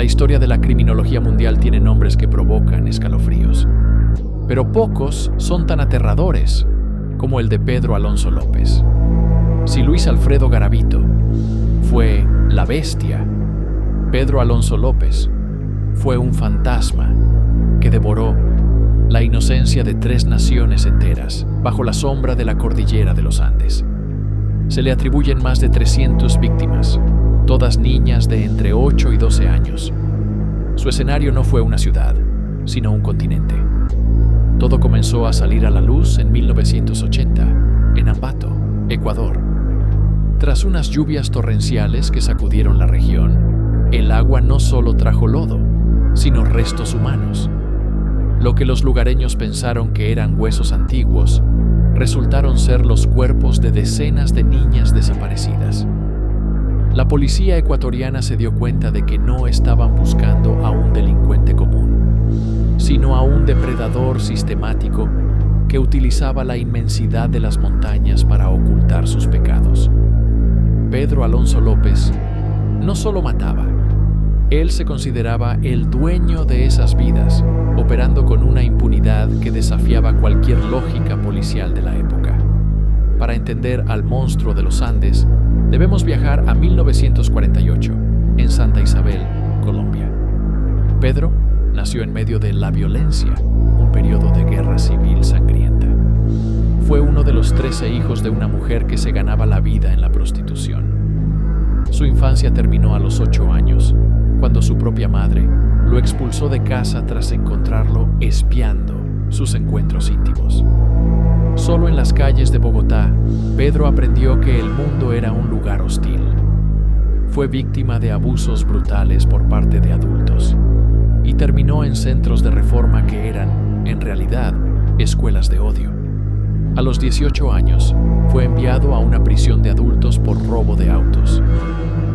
historia de la criminología mundial tiene nombres que provocan escalofríos, pero pocos son tan aterradores como el de Pedro Alonso López. Si Luis Alfredo Garavito fue la bestia, Pedro Alonso López fue un fantasma que devoró la inocencia de 3 naciones enteras bajo la sombra de la cordillera de los Andes. Se le atribuyen más de 300 víctimas, todas niñas de entre 8 y 12 años. Su escenario no fue una ciudad, sino un continente. Todo comenzó a salir a la luz en 1980, en Ambato, Ecuador. Tras unas lluvias torrenciales que sacudieron la región, el agua no solo trajo lodo, sino restos humanos. Lo que los lugareños pensaron que eran huesos antiguos, resultaron ser los cuerpos de decenas de niñas desaparecidas. La policía ecuatoriana se dio cuenta de que no estaban buscando a un delincuente común, sino a un depredador sistemático que utilizaba la inmensidad de las montañas para ocultar sus pecados. Pedro Alonso López no solo mataba, él se consideraba el dueño de esas vidas, operando con una impunidad que desafiaba cualquier lógica policial de la época. Para entender al monstruo de los Andes, debemos viajar a 1948, en Santa Isabel, Colombia. Pedro nació en medio de la violencia, un periodo de guerra civil sangrienta. Fue uno de los 13 hijos de una mujer que se ganaba la vida en la prostitución. Su infancia terminó a los 8 años, cuando su propia madre lo expulsó de casa tras encontrarlo espiando sus encuentros íntimos. Solo en las calles de Bogotá, Pedro aprendió que el mundo era un lugar hostil. Fue víctima de abusos brutales por parte de adultos y terminó en centros de reforma que eran, en realidad, escuelas de odio. A los 18 años, fue enviado a una prisión de adultos por robo de autos.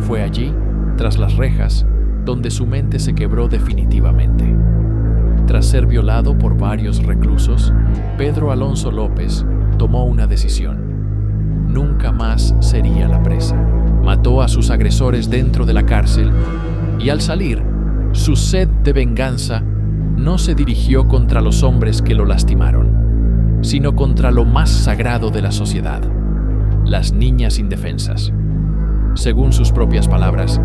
Fue allí, tras las rejas, donde su mente se quebró definitivamente. Tras ser violado por varios reclusos, Pedro Alonso López tomó una decisión. Nunca más sería la presa. Mató a sus agresores dentro de la cárcel y al salir, su sed de venganza no se dirigió contra los hombres que lo lastimaron, sino contra lo más sagrado de la sociedad, las niñas indefensas. Según sus propias palabras,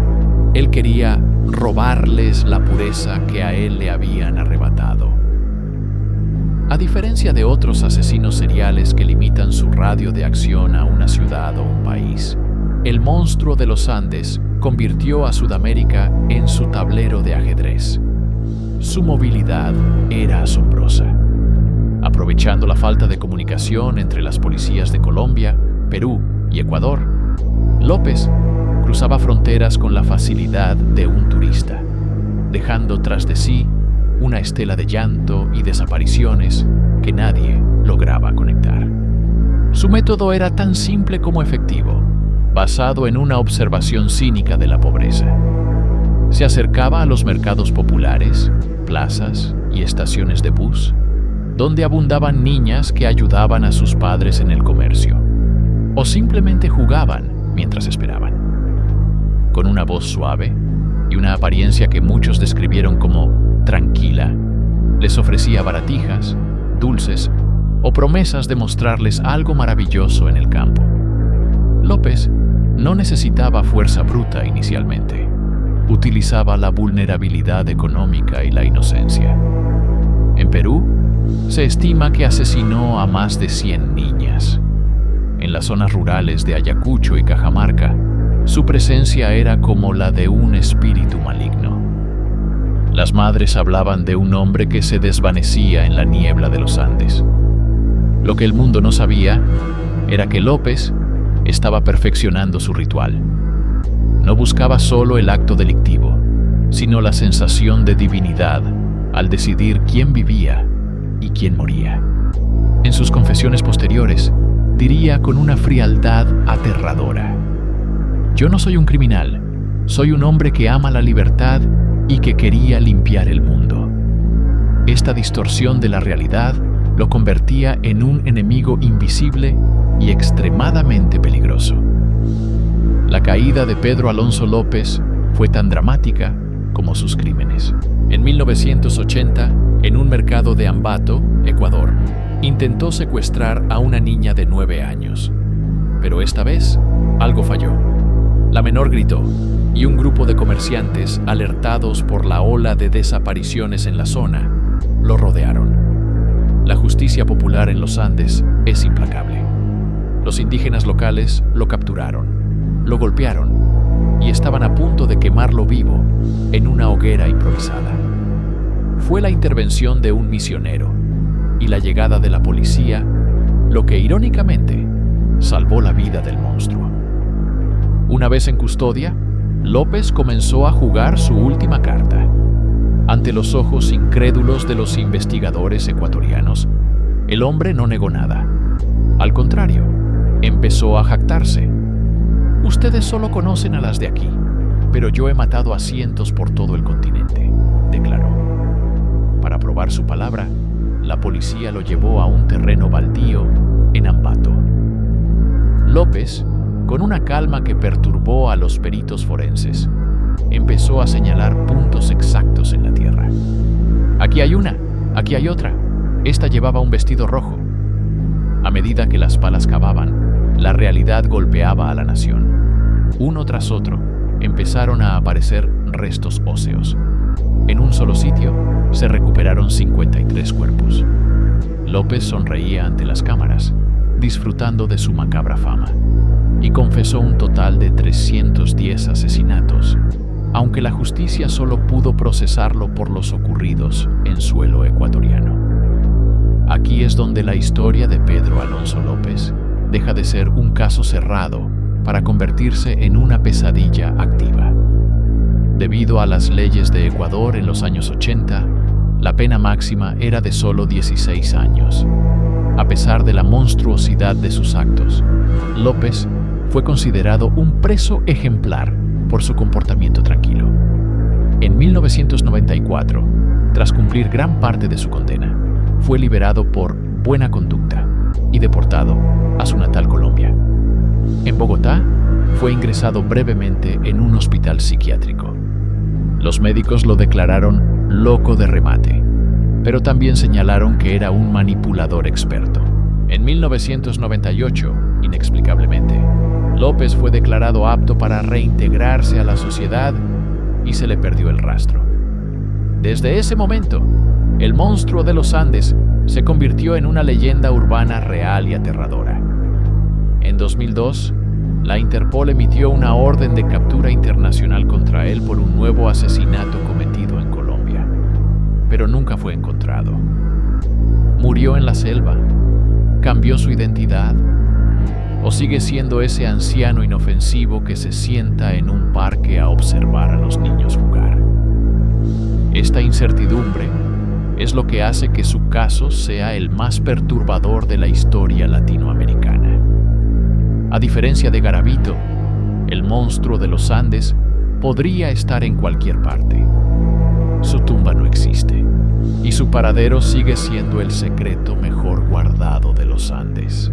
él quería robarles la pureza que a él le habían arrebatado. A diferencia de otros asesinos seriales que limitan su radio de acción a una ciudad o un país, el monstruo de los Andes convirtió a Sudamérica en su tablero de ajedrez. Su movilidad era asombrosa. Aprovechando la falta de comunicación entre las policías de Colombia, Perú y Ecuador, López cruzaba fronteras con la facilidad de un turista, dejando tras de sí una estela de llanto y desapariciones que nadie lograba conectar. Su método era tan simple como efectivo, basado en una observación cínica de la pobreza. Se acercaba a los mercados populares, plazas y estaciones de bus, donde abundaban niñas que ayudaban a sus padres en el comercio, o simplemente jugaban mientras esperaban. Con una voz suave y una apariencia que muchos describieron como tranquila, les ofrecía baratijas, dulces o promesas de mostrarles algo maravilloso en el campo. López no necesitaba fuerza bruta inicialmente. Utilizaba la vulnerabilidad económica y la inocencia. En Perú, se estima que asesinó a más de 100 niñas. En las zonas rurales de Ayacucho y Cajamarca, su presencia era como la de un espíritu maligno. Las madres hablaban de un hombre que se desvanecía en la niebla de los Andes. Lo que el mundo no sabía era que López estaba perfeccionando su ritual. No buscaba solo el acto delictivo, sino la sensación de divinidad al decidir quién vivía y quién moría. En sus confesiones posteriores, diría con una frialdad aterradora: «Yo no soy un criminal, soy un hombre que ama la libertad y que quería limpiar el mundo». Esta distorsión de la realidad lo convertía en un enemigo invisible y extremadamente peligroso. La caída de Pedro Alonso López fue tan dramática como sus crímenes. En 1980, en un mercado de Ambato, Ecuador, intentó secuestrar a una niña de 9 años. Pero esta vez, algo falló. La menor gritó, y un grupo de comerciantes, alertados por la ola de desapariciones en la zona, lo rodearon. La justicia popular en los Andes es implacable. Los indígenas locales lo capturaron, lo golpearon y estaban a punto de quemarlo vivo en una hoguera improvisada. Fue la intervención de un misionero y la llegada de la policía lo que irónicamente salvó la vida del monstruo. Una vez en custodia, López comenzó a jugar su última carta. Ante los ojos incrédulos de los investigadores ecuatorianos, el hombre no negó nada. Al contrario, empezó a jactarse. Ustedes solo conocen a las de aquí, pero yo he matado a cientos por todo el continente, declaró. Para probar su palabra, la policía lo llevó a un terreno baldío en Ambato. López, con una calma que perturbó a los peritos forenses, empezó a señalar puntos exactos en la tierra. Aquí hay una, aquí hay otra. Esta llevaba un vestido rojo. A medida que las palas cavaban, la realidad golpeaba a la nación. Uno tras otro, empezaron a aparecer restos óseos. En un solo sitio, se recuperaron 53 cuerpos. López sonreía ante las cámaras, disfrutando de su macabra fama, y confesó un total de 310 asesinatos, aunque la justicia solo pudo procesarlo por los ocurridos en suelo ecuatoriano. Aquí es donde la historia de Pedro Alonso López deja de ser un caso cerrado para convertirse en una pesadilla activa. Debido a las leyes de Ecuador en los años 80, la pena máxima era de solo 16 años. A pesar de la monstruosidad de sus actos, López fue considerado un preso ejemplar por su comportamiento tranquilo. En 1994, tras cumplir gran parte de su condena, fue liberado por buena conducta y deportado a su natal Colombia. En Bogotá, fue ingresado brevemente en un hospital psiquiátrico. Los médicos lo declararon loco de remate, pero también señalaron que era un manipulador experto. En 1998, inexplicablemente, López fue declarado apto para reintegrarse a la sociedad y se le perdió el rastro. Desde ese momento, el monstruo de los Andes se convirtió en una leyenda urbana real y aterradora. En 2002, la Interpol emitió una orden de captura internacional contra él por un nuevo asesinato cometido en Colombia, pero nunca fue encontrado. ¿Murió en la selva? ¿Cambió su identidad? ¿O sigue siendo ese anciano inofensivo que se sienta en un parque a observar a los niños jugar? Esta incertidumbre es lo que hace que su caso sea el más perturbador de la historia latinoamericana. A diferencia de Garavito, el monstruo de los Andes podría estar en cualquier parte. Su tumba no existe, y su paradero sigue siendo el secreto mejor guardado de los Andes.